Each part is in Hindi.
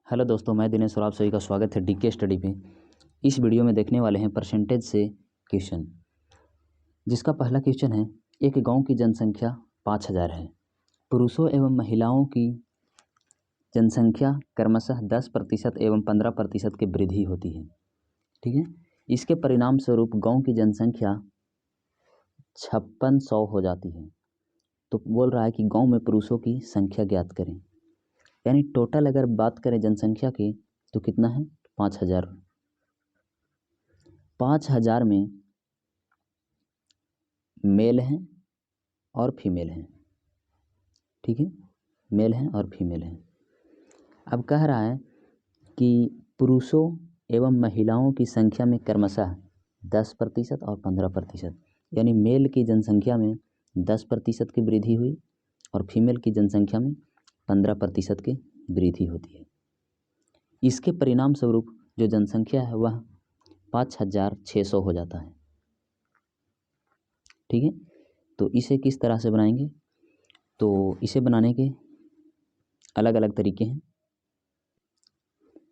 हेलो दोस्तों, मैं दिनेश और आप सभी का स्वागत है डीके स्टडी पे। इस वीडियो में देखने वाले हैं परसेंटेज से क्वेश्चन, जिसका पहला क्वेश्चन है। एक गांव की जनसंख्या 5000 है। पुरुषों एवं महिलाओं की जनसंख्या क्रमशः 10% एवं 15% की वृद्धि होती है। ठीक है। इसके परिणाम स्वरूप गाँव की जनसंख्या 5600 हो जाती है। तो बोल रहा है कि गाँव में पुरुषों की संख्या ज्ञात करें। यानी टोटल अगर बात करें जनसंख्या की तो कितना है? 5000। 5000 में मेल हैं और फीमेल हैं। ठीक है, मेल हैं और फीमेल हैं। अब कह रहा है कि पुरुषों एवं महिलाओं की संख्या में क्रमशः 10% और 15%, यानी मेल की जनसंख्या में 10% की वृद्धि हुई और फीमेल की जनसंख्या में 15% की वृद्धि होती है। इसके परिणाम स्वरूप जो जनसंख्या है वह 5600 हो जाता है। ठीक है, तो इसे किस तरह से बनाएंगे? तो इसे बनाने के अलग अलग तरीके हैं।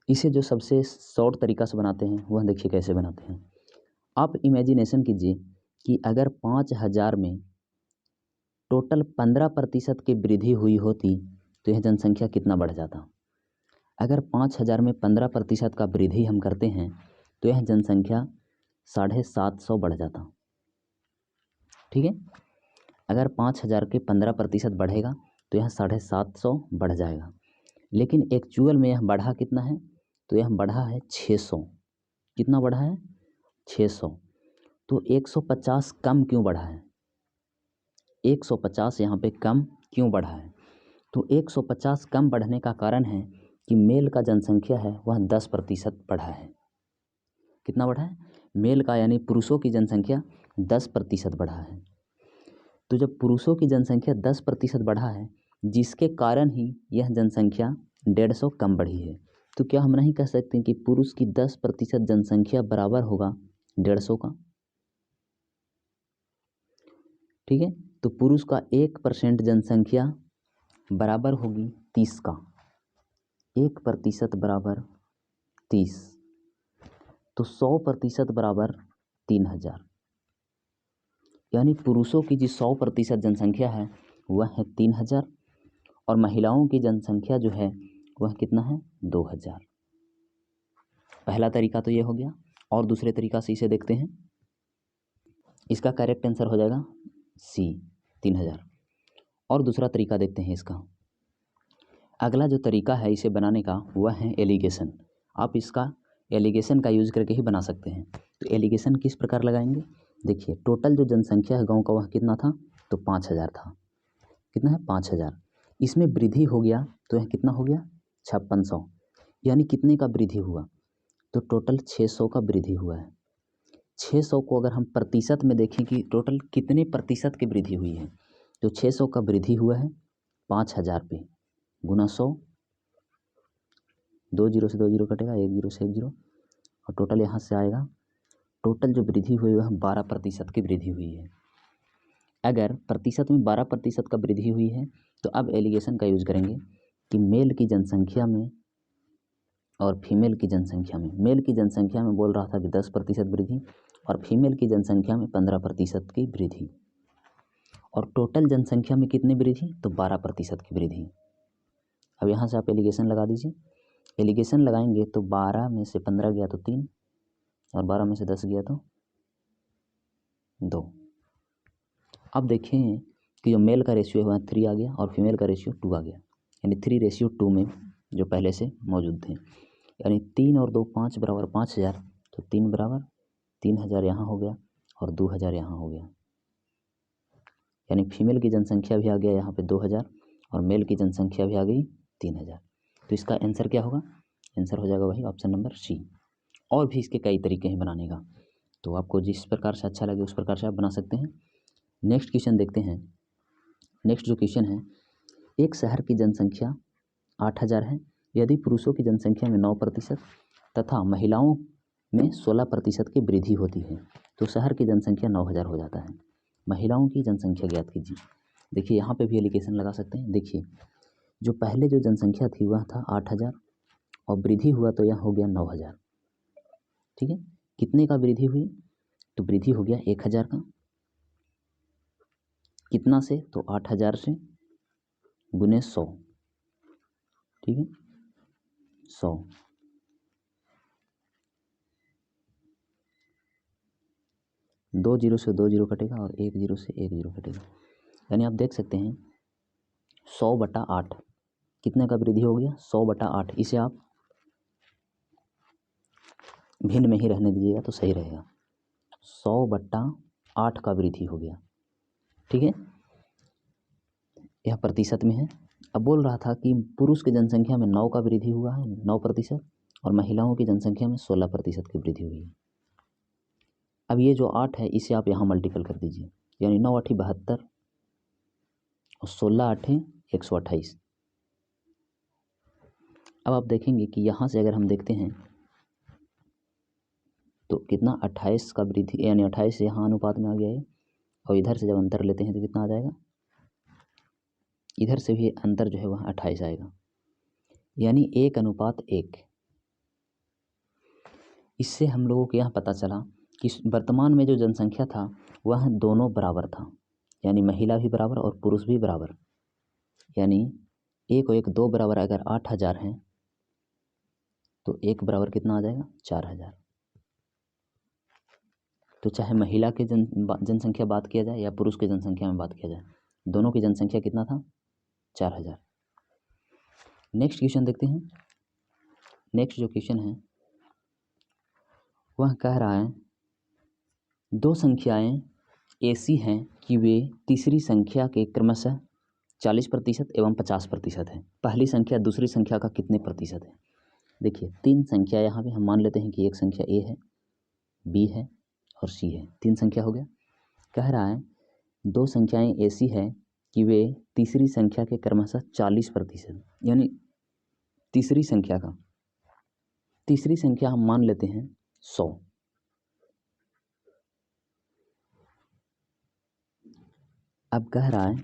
इसे जो सबसे शॉर्ट तरीका से बनाते हैं वह देखिए कैसे बनाते हैं। आप इमेजिनेशन कीजिए कि अगर 5000 में टोटल 15% की वृद्धि हुई होती तो यह जनसंख्या कितना बढ़ जाता। अगर 5000 में 15% का वृद्धि हम करते हैं तो यह जनसंख्या 750 बढ़ जाता। ठीक है, अगर 5000 के 15% बढ़ेगा तो यह 750 बढ़ जाएगा। लेकिन एक्चुअल में यह बढ़ा कितना है? तो यह बढ़ा है 600। कितना बढ़ा है? 600। तो 150 कम क्यों बढ़ा है? 150 यहाँ पे कम क्यों बढ़ा है? तो 150 कम बढ़ने का कारण है कि मेल का जनसंख्या है वह 10% बढ़ा है। कितना बढ़ा है? मेल का यानी पुरुषों की जनसंख्या 10% बढ़ा है। तो जब पुरुषों की जनसंख्या 10% बढ़ा है, जिसके कारण ही यह जनसंख्या 150 कम बढ़ी है, तो क्या हम नहीं कह सकते कि पुरुष की 10% जनसंख्या बराबर होगा 150 का? ठीक है, तो पुरुष का 1% जनसंख्या बराबर होगी 30 का। 1% बराबर 30, तो 100% बराबर 3000। यानी पुरुषों की जो 100% जनसंख्या है वह है 3000 और महिलाओं की जनसंख्या जो है वह कितना है? 2000। पहला तरीका तो ये हो गया। और दूसरे तरीका से इसे देखते हैं। इसका करेक्ट आंसर हो जाएगा सी, 3000। और दूसरा तरीका देखते हैं इसका। अगला जो तरीका है इसे बनाने का वह है एलिगेशन। आप इसका एलिगेशन का यूज करके ही बना सकते हैं। तो एलिगेशन किस प्रकार लगाएंगे? देखिए, टोटल जो जनसंख्या है गाँव का वह कितना था? तो 5000 था। कितना है? 5000। इसमें वृद्धि हो गया तो यह कितना हो गया? 5600। यानी कितने का वृद्धि हुआ? तो टोटल 600 का वृद्धि हुआ है। 600 को अगर हम प्रतिशत में देखें कि टोटल कितने प्रतिशत की वृद्धि हुई है, तो 600 का वृद्धि हुआ है 5000 पे, गुना 100। 2 जीरो से 2 जीरो कटेगा, 1 जीरो से 1 जीरो, और टोटल यहाँ से आएगा। टोटल जो वृद्धि हुई वह 12% की वृद्धि हुई है। अगर प्रतिशत में 12% का वृद्धि हुई है तो अब एलिगेशन का यूज करेंगे कि मेल की जनसंख्या में और फीमेल की जनसंख्या में, मेल की जनसंख्या में बोल रहा था कि 10% वृद्धि और फीमेल की जनसंख्या में 15% की वृद्धि, और टोटल जनसंख्या में कितनी वृद्धि? तो 12% की वृद्धि। अब यहाँ से आप एलिगेशन लगा दीजिए। एलिगेशन लगाएंगे तो 12 में से 15 गया तो 3, और 12 में से 10 गया तो 2। अब देखें कि जो मेल का रेशियो है वह 3 आ गया और फीमेल का रेशियो 2 आ गया, यानी 3:2 में जो पहले से मौजूद थे। यानी 3 और 2 5 बराबर 5000, तो 3 बराबर 3000 यहाँ हो गया और 2000 यहाँ हो गया। यानी फीमेल की जनसंख्या भी आ गया यहाँ पे 2000 और मेल की जनसंख्या भी आ गई 3000। तो इसका आंसर क्या होगा? आंसर हो जाएगा वही ऑप्शन नंबर सी। और भी इसके कई तरीके हैं बनाने का, तो आपको जिस प्रकार से अच्छा लगे उस प्रकार से आप बना सकते हैं। नेक्स्ट क्वेश्चन देखते हैं। नेक्स्ट जो क्वेश्चन है, एक शहर की जनसंख्या 8000 है। यदि पुरुषों की जनसंख्या में 9% तथा महिलाओं में 16% की वृद्धि होती है तो शहर की जनसंख्या 9000 हो जाता है। महिलाओं की जनसंख्या ज्ञात कीजिए। देखिए, यहाँ पे भी एलिगेशन लगा सकते हैं। देखिए, जो पहले जो जनसंख्या थी वह था 8000 और वृद्धि हुआ तो यहाँ हो गया 9,000। ठीक है, कितने का वृद्धि हुई, तो वृद्धि हो गया 1,000 का। कितना से, तो 8,000 से गुने 100। ठीक है, 100। दो जीरो से 2 जीरो कटेगा और 1 जीरो से 1 जीरो कटेगा, यानी आप देख सकते हैं 100/8 कितने का वृद्धि हो गया, 100/8। इसे आप भिन्न में ही रहने दीजिएगा तो सही रहेगा। 100/8 का वृद्धि हो गया। ठीक है, यह प्रतिशत में है। अब बोल रहा था कि पुरुष की जनसंख्या में 9 का वृद्धि हुआ है, 9%, और महिलाओं की जनसंख्या में 16% की वृद्धि हुई है। अब ये जो 8 है इसे आप यहाँ मल्टीपल कर दीजिए, यानी 9 8 72 और 16 8 128। अब आप देखेंगे कि यहाँ से अगर हम देखते हैं तो कितना 28 का वृद्धि, यानी 28 यहाँ अनुपात में आ गया है, और इधर से जब अंतर लेते हैं तो कितना आ जाएगा, इधर से भी अंतर जो है वह 28 आएगा, यानी 1:1। इससे हम लोगों को यह पता चला कि वर्तमान में जो जनसंख्या था वह दोनों बराबर था, यानी महिला भी बराबर और पुरुष भी बराबर, यानी 1 और 1 2 बराबर अगर 8,000 हैं तो 1 बराबर कितना आ जाएगा, 4,000। तो चाहे महिला की जनसंख्या बात किया जाए या पुरुष की जनसंख्या में बात किया जाए, दोनों की जनसंख्या कितना था, 4,000। नेक्स्ट क्वेश्चन देखते हैं। नेक्स्ट जो क्वेश्चन है वह कह रहा है दो संख्याएं ऐसी हैं कि वे तीसरी संख्या के क्रमशः 40% एवं 50% है। पहली संख्या दूसरी संख्या का कितने प्रतिशत है। देखिए 3 संख्या यहाँ पे हम मान लेते हैं कि एक संख्या ए है, बी है और सी है, 3 संख्या हो गया। कह रहा है दो संख्याएं ऐसी है कि वे तीसरी संख्या के क्रमशः 40%, यानी तीसरी संख्या हम मान लेते हैं 100। अब कह रहा है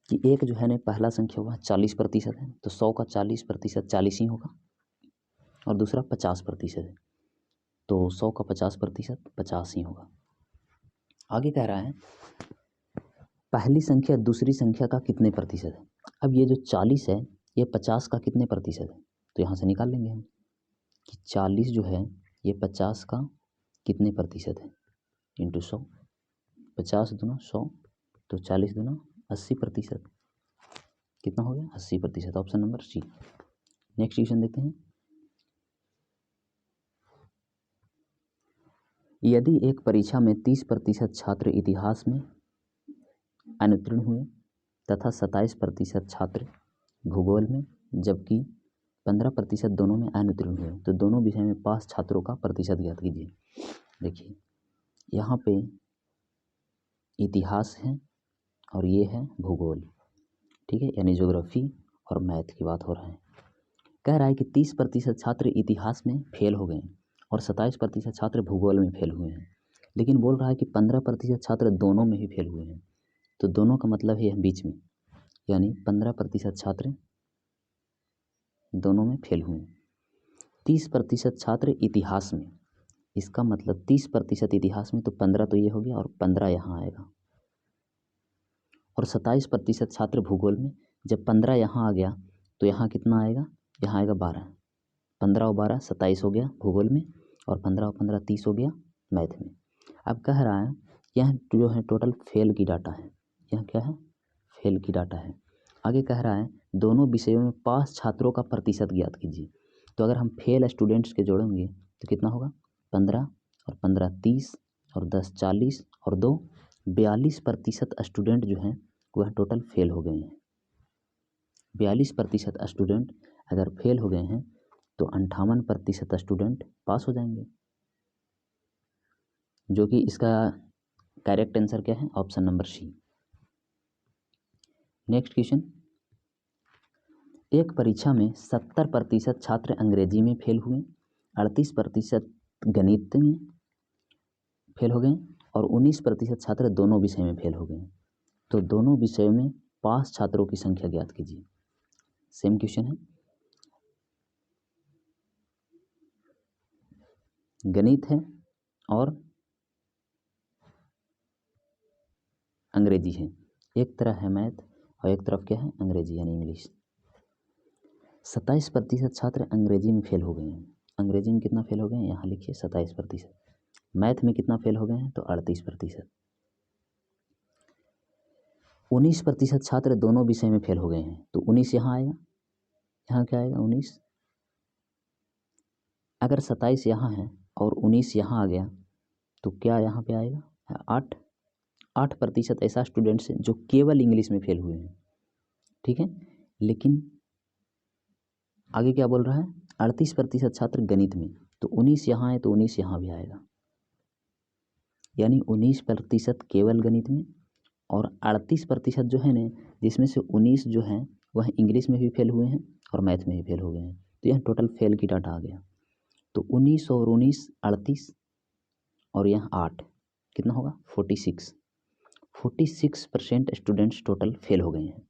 कि एक जो है ना पहला संख्या हुआ 40% है, तो 100 का 40% 40 ही होगा, और दूसरा 50% है तो 100 का 50% 50 ही होगा। आगे कह रहा है पहली संख्या दूसरी संख्या का कितने प्रतिशत है। अब ये जो 40 है ये 50 का कितने प्रतिशत है, तो यहाँ से निकाल लेंगे हम कि 40 जो है ये 50 का कितने प्रतिशत है, इंटू 100, 50 दूना 100, तो 40 दूना 80%। कितना हो गया, 80%, option number C. Next question देखते हैं। यदि एक परीक्षा में 30% छात्र इतिहास में अनुत्तीर्ण हुए तथा 27% छात्र भूगोल में, जबकि 15% दोनों में अनुत्तीर्ण हुए, तो दोनों विषय में पास छात्रों का प्रतिशत ज्ञात कीजिए। देखिए यहाँ पे इतिहास है और ये है भूगोल, ठीक है, यानी ज्योग्राफी और मैथ की बात हो रहा है। कह रहा है कि 30% छात्र इतिहास में फेल हो गए और 27% छात्र भूगोल में फेल हुए हैं, लेकिन बोल रहा है कि 15% छात्र दोनों में ही फेल हुए हैं, तो दोनों का मतलब है बीच में, यानी 15% छात्र दोनों में फेल हुए। 30% छात्र इतिहास में, इसका मतलब 30% इतिहास में, तो 15 तो ये हो गया और 15 यहाँ आएगा, और 27% छात्र भूगोल में, जब 15 यहाँ आ गया तो यहाँ कितना आएगा, यहाँ आएगा 12, 15 और 12 27 हो गया भूगोल में, और 15 और 15 30 हो गया मैथ में। अब कह रहा है यह जो है टोटल फेल की डाटा है, यह क्या है, फेल की डाटा है। आगे कह रहा है दोनों विषयों में पास छात्रों का प्रतिशत ज्ञात कीजिए। तो अगर हम फेल स्टूडेंट्स के जोड़ेंगे तो कितना होगा, 15 और 15 30 और 10 40 और 2 42% स्टूडेंट जो हैं वह टोटल फेल हो गए हैं। 42% स्टूडेंट अगर फेल हो गए हैं तो 58% स्टूडेंट पास हो जाएंगे, जो कि इसका करेक्ट आंसर क्या है, option number C. Next question, एक परीक्षा में 70% छात्र अंग्रेजी में फेल हुए, 38% गणित में फेल हो गए और 19% छात्र दोनों विषय में फेल हो गए, तो दोनों विषयों में पास छात्रों की संख्या ज्ञात कीजिए। सेम क्वेश्चन है। गणित है और अंग्रेजी है। एक तरफ है मैथ और एक तरफ क्या है, अंग्रेजी यानी इंग्लिश। 27% छात्र अंग्रेजी में फेल हो गए हैं। अंग्रेजी में कितना फेल हो गए हैं, यहाँ लिखिए 27%। मैथ में कितना फेल हो गए हैं, तो 38%। 19% छात्र दोनों विषय में फेल हो गए हैं, तो 19 यहाँ आएगा, यहाँ क्या आएगा 19। अगर 27 यहाँ है और 19 यहाँ आ गया तो क्या यहाँ पे आएगा 8। 8% ऐसा स्टूडेंट्स है जो केवल इंग्लिश में फेल हुए हैं, ठीक है। लेकिन आगे क्या बोल रहा है, 38% छात्र गणित में, तो 19 यहाँ है तो 19 यहाँ भी आएगा, यानी 19% केवल गणित में और 38% जो है ना, जिसमें से 19 जो है वह इंग्लिश में भी फेल हुए हैं और मैथ में भी फेल हो गए हैं। तो यह टोटल फेल की डाटा आ गया। तो 19 और 19 38 और यहाँ 8 कितना होगा 46% स्टूडेंट्स टोटल फेल हो गए हैं।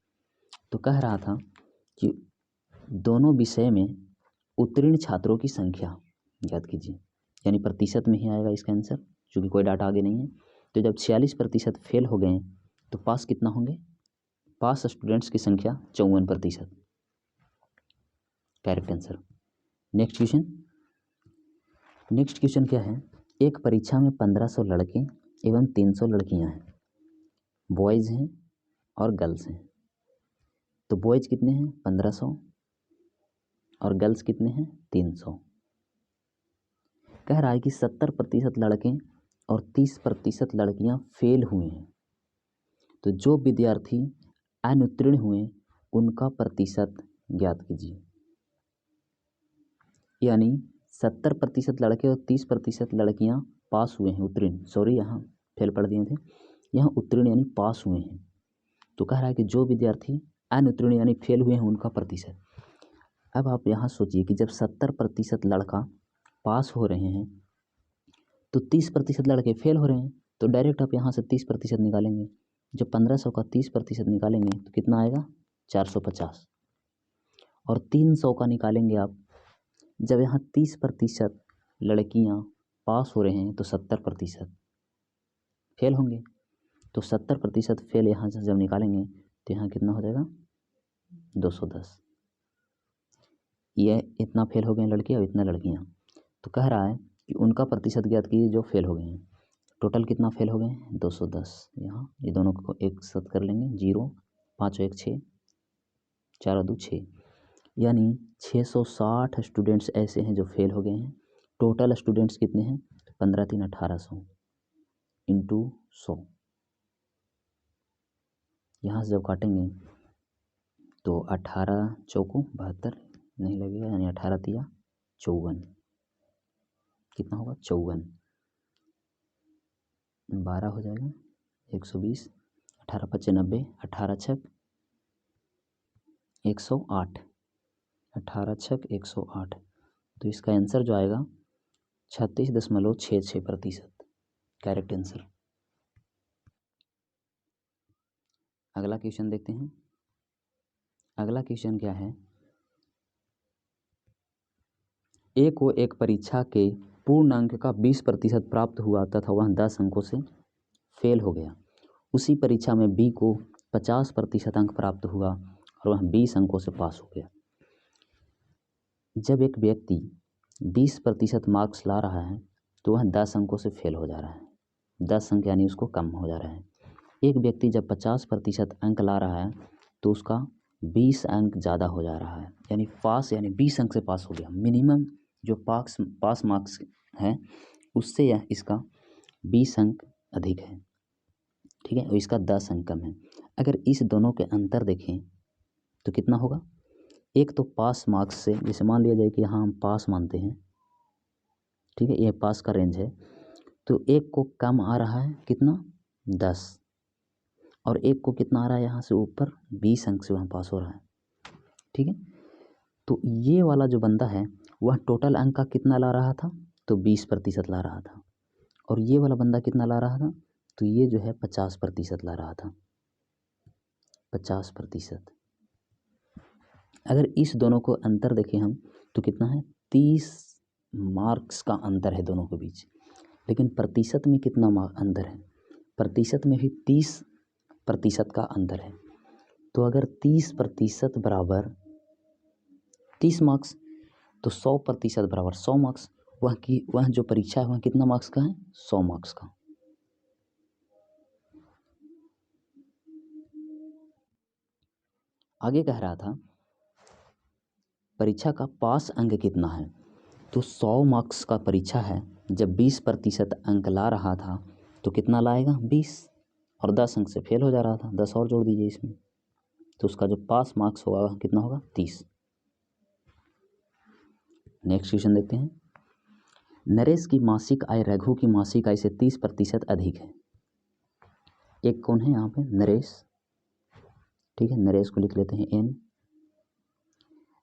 तो कह रहा था कि दोनों विषय में उत्तीर्ण छात्रों की संख्या याद कीजिए, यानी प्रतिशत में ही आएगा इसका आंसर, क्योंकि कोई डाटा आगे नहीं है। तो जब 46% फेल हो गए तो पास कितना होंगे, पास स्टूडेंट्स की संख्या 54%। Correct answer. नेक्स्ट क्वेश्चन क्या है, एक परीक्षा में 1500 लड़के एवं 300 लड़कियां हैं, बॉयज़ हैं और गर्ल्स हैं। तो बॉयज़ कितने हैं 1500 और गर्ल्स कितने हैं 300। कह रहा है कि 70% लड़के और 30% लड़कियां फेल हुए हैं। तो जो विद्यार्थी अनुत्तीर्ण हुए उनका प्रतिशत ज्ञात कीजिए। यानी 70% लड़के और 30% लड़कियां पास हुए हैं, उत्तीर्ण, सॉरी यहाँ फेल पढ़ दिए थे, यहाँ उत्तीर्ण यानी पास हुए हैं। तो कह रहा है कि जो विद्यार्थी अनुत्तीर्ण यानी फेल हुए हैं उनका प्रतिशत। अब आप यहाँ सोचिए कि जब 70% लड़का पास हो रहे हैं तो 30% लड़के फेल हो रहे हैं, तो डायरेक्ट आप यहाँ से 30% निकालेंगे। जब 1500 का 30% निकालेंगे तो कितना आएगा 450, और 300 का निकालेंगे आप, जब यहाँ 30% लड़कियाँ पास हो रहे हैं तो 70% फेल होंगे। तो 70% फेल यहाँ से जब निकालेंगे तो यहाँ कितना हो जाएगा 210। यह इतना फेल हो गए लड़के और इतना लड़कियाँ। तो कह रहा है कि उनका प्रतिशत ज्ञात कीजिए जो फेल हो गए हैं। टोटल कितना फेल हो गए हैं 210। यहाँ ये दोनों को एक साथ कर लेंगे, 0 5 1 6 4 2 6, यानी 660 स्टूडेंट्स ऐसे हैं जो फेल हो गए हैं। टोटल स्टूडेंट्स कितने हैं 15 3 1800 इंटू 100। यहाँ से जब काटेंगे तो 18 चौको 72 नहीं लगेगा, यानी 18 तिया 54, कितना होगा 54, 12 हो जाएगा 120, 18 5 90, 18 6 108, 18 6 108। तो इसका आंसर जो आएगा 36.66%। Correct answer. अगला क्वेश्चन देखते हैं। अगला क्वेश्चन क्या है, ए को एक परीक्षा के पूर्ण अंक का 20% प्राप्त हुआ तथा वह 10 अंकों से फेल हो गया। उसी परीक्षा में बी को 50% अंक प्राप्त हुआ और वह 20 अंकों से पास हो गया। जब एक व्यक्ति 20% मार्क्स ला रहा है तो वह 10 अंकों से फेल हो जा रहा है, 10 अंक यानी उसको कम हो जा रहा है। एक व्यक्ति जब 50% अंक ला रहा है तो उसका 20 अंक ज़्यादा हो जा रहा है, यानी पास, यानी 20 अंक से पास हो गया। मिनिमम जो पास मार्क्स है उससे यह इसका 20 अंक अधिक है, ठीक है, और इसका 10 अंक कम है। अगर इस दोनों के अंतर देखें तो कितना होगा, एक तो पास मार्क्स से, जैसे मान लिया जाए कि यहाँ हम पास मानते हैं, ठीक है, ये पास का रेंज है, तो एक को कम आ रहा है कितना 10, और एक को कितना आ रहा है यहाँ से ऊपर 20 अंक से वहाँ पास हो रहा है, ठीक है। तो ये वाला जो बंदा है वह टोटल अंक का कितना ला रहा था, तो 20% ला रहा था, और ये वाला बंदा कितना ला रहा था, तो ये जो है 50% ला रहा था, 50%। अगर इस दोनों को अंतर देखें हम तो कितना है 30 मार्क्स का अंतर है दोनों के बीच, लेकिन प्रतिशत में कितना अंतर है? प्रतिशत में भी 30% का अंतर है। तो अगर 30% बराबर 30 मार्क्स, तो 100% बराबर 100 मार्क्स। वह जो परीक्षा है वह कितना मार्क्स का है? 100 मार्क्स का। आगे कह रहा था परीक्षा का पास अंक कितना है? तो 100 मार्क्स का परीक्षा है, जब 20% अंक ला रहा था तो कितना लाएगा? 20, और 10 अंक से फेल हो जा रहा था, 10 और जोड़ दीजिए इसमें, तो उसका जो पास मार्क्स होगा वह कितना होगा? 30। नेक्स्ट क्वेश्चन देखते हैं। नरेश की मासिक आय रघु की मासिक आय से 30% अधिक है। एक कौन है यहाँ पे? नरेश। ठीक है, नरेश को लिख लेते हैं एन।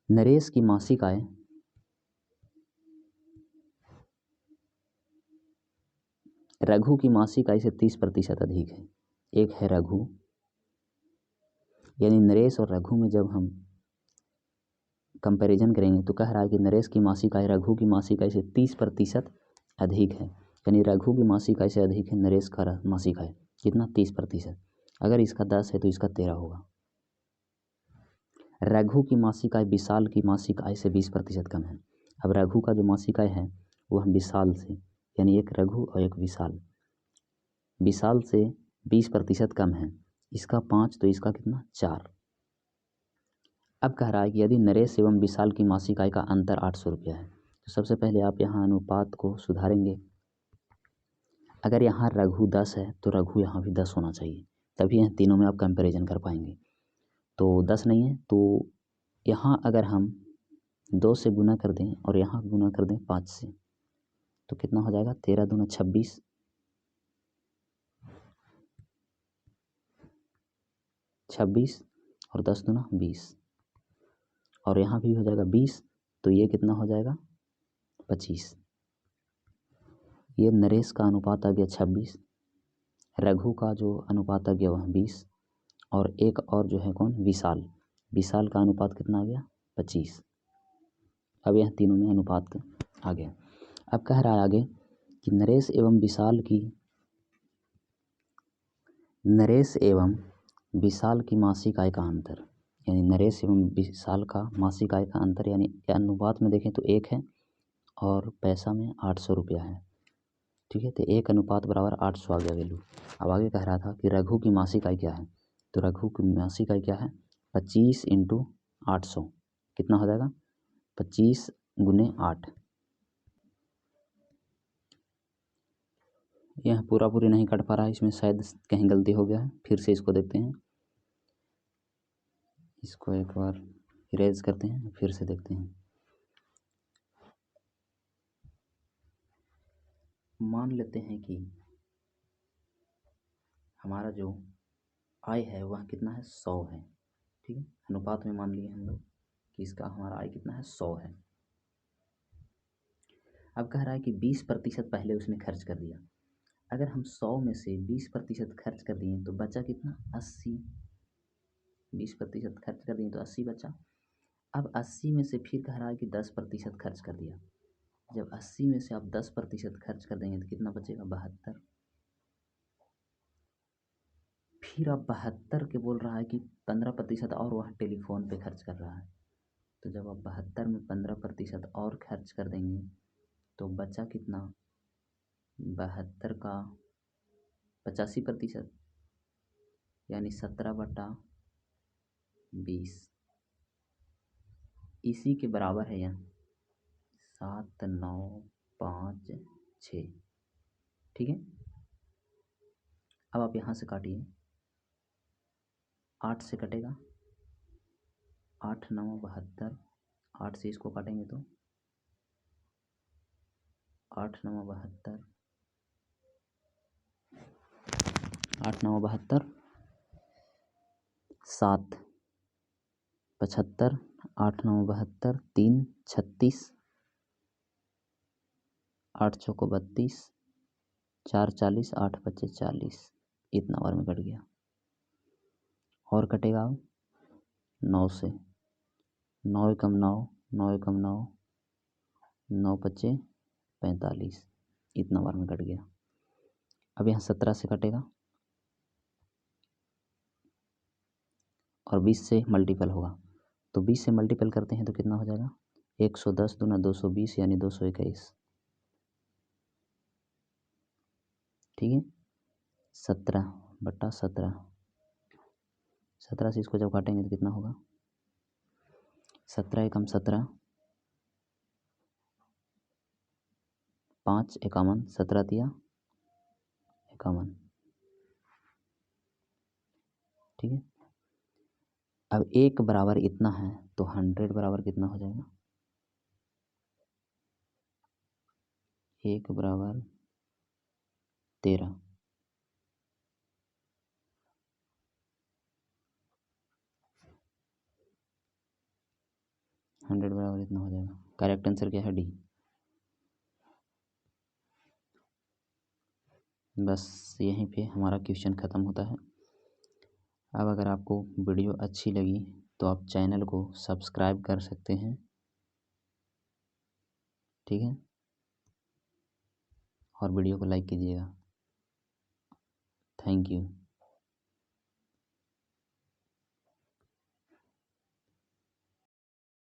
नरेश की मासिक आय रघु की मासिक आय से 30% अधिक है। एक है रघु, यानी नरेश और रघु में जब हम कंपैरिजन करेंगे तो कह रहा है कि नरेश की मासिक आय रघु की मासिक आय से 30% अधिक है, यानी रघु की मासिक आय से अधिक है नरेश का मासिक आय। कितना? 30%। अगर इसका 10 है तो इसका 13 होगा। रघु की मासिक आय विशाल की मासिक आय से 20% कम है। अब रघु का जो मासिक आय है वह विशाल से, यानी एक रघु और एक विशाल, विशाल से 20% कम है। इसका 5 तो इसका कितना? 4। अब कह रहा है कि यदि नरेश एवं विशाल की मासिक आय का अंतर 800 रुपया है, तो सबसे पहले आप यहाँ अनुपात को सुधारेंगे। अगर यहाँ रघु 10 है तो रघु यहाँ भी 10 होना चाहिए, तभी यह तीनों में आप कंपैरिजन कर पाएंगे। तो 10 नहीं है, तो यहाँ अगर हम 2 से गुना कर दें और यहाँ गुना कर दें 5 से, तो कितना हो जाएगा? 13 दूना 26, 26 और 10 दूना 20, और यहाँ भी हो जाएगा 20, तो ये कितना हो जाएगा? 25। ये नरेश का अनुपात आ गया 26, रघु का जो अनुपात आ गया वह 20, और एक और जो है कौन? विशाल। विशाल का अनुपात कितना आ गया? 25। अब यह तीनों में अनुपात आ गया। अब कह रहा है आगे कि नरेश एवं विशाल की मासिक आय का अंतर, यानी नरेश एवं विशाल का मासिक आय का अंतर, यानी अनुपात में देखें तो 1 है और पैसा में 800 रुपया है। ठीक है, तो 1 अनुपात बराबर 800 आ गया वैल्यू। अब आगे कह रहा था कि रघु की मासिक आय क्या है? तो रघु की मासिक आय क्या है? 25 × 800 कितना हो जाएगा? 25 × 8। यह पूरी नहीं कट पा रहा है, इसमें शायद कहीं गलती हो गया है। फिर से इसको देखते हैं, इसको एक बार इरेज करते हैं, फिर से देखते हैं। मान लेते हैं कि हमारा जो आय है वह कितना है? 100 है। ठीक है, अनुपात में मान लिए हम लोग कि इसका हमारा आय कितना है? 100 है। अब कह रहा है कि 20% पहले उसने खर्च कर दिया। अगर हम 100 में से 20% खर्च कर दिए तो बचा कितना? 80। 20% खर्च कर दिए तो 80 बचा। अब 80 में से फिर कह रहा है कि 10% खर्च कर दिया। जब 80 में से आप 10% खर्च कर देंगे तो कितना बचेगा? 72। फिर अब 72 के बोल रहा है कि 15% और वह टेलीफोन पे खर्च कर रहा है। तो जब आप 72 में 15% और खर्च कर देंगे तो बचा कितना? 72 का 85%, यानी 17/20। इसी के बराबर है यह 7956। ठीक है, अब आप यहाँ से काटिए, 8 से कटेगा, 8 × 9 = 72, 8 से इसको काटेंगे तो 8 × 9 = 72, 8 × 9 = 72, 7 75, 8 × 9 = 72, 3 36, 8 × 4 = 32, 4 40, 8 × 5 = 40। इतना बार में कट गया। और कटेगा अब 9 से, 9 × 9, 9 × 9, 9 पच्चे 45, इतना बार में कट गया। अब यहाँ 17 से कटेगा और 20 से मल्टीपल होगा, तो 20 से मल्टीपल करते हैं तो कितना हो जाएगा, 110 दूना 220 यानी 221। ठीक है, 17/17, 17 से इसको जब काटेंगे तो कितना होगा, 17 एकम 17, 5 51, 17 तिया 51। ठीक है, अब 1 बराबर इतना है तो 100 बराबर कितना हो जाएगा, 1 बराबर 13। 100 बराबर इतना हो जाएगा। करेक्ट आंसर क्या है, डी। बस यहीं पे हमारा क्वेश्चन ख़त्म होता है। अब अगर आपको वीडियो अच्छी लगी तो आप चैनल को सब्सक्राइब कर सकते हैं। ठीक है, और वीडियो को लाइक कीजिएगा। Thank you.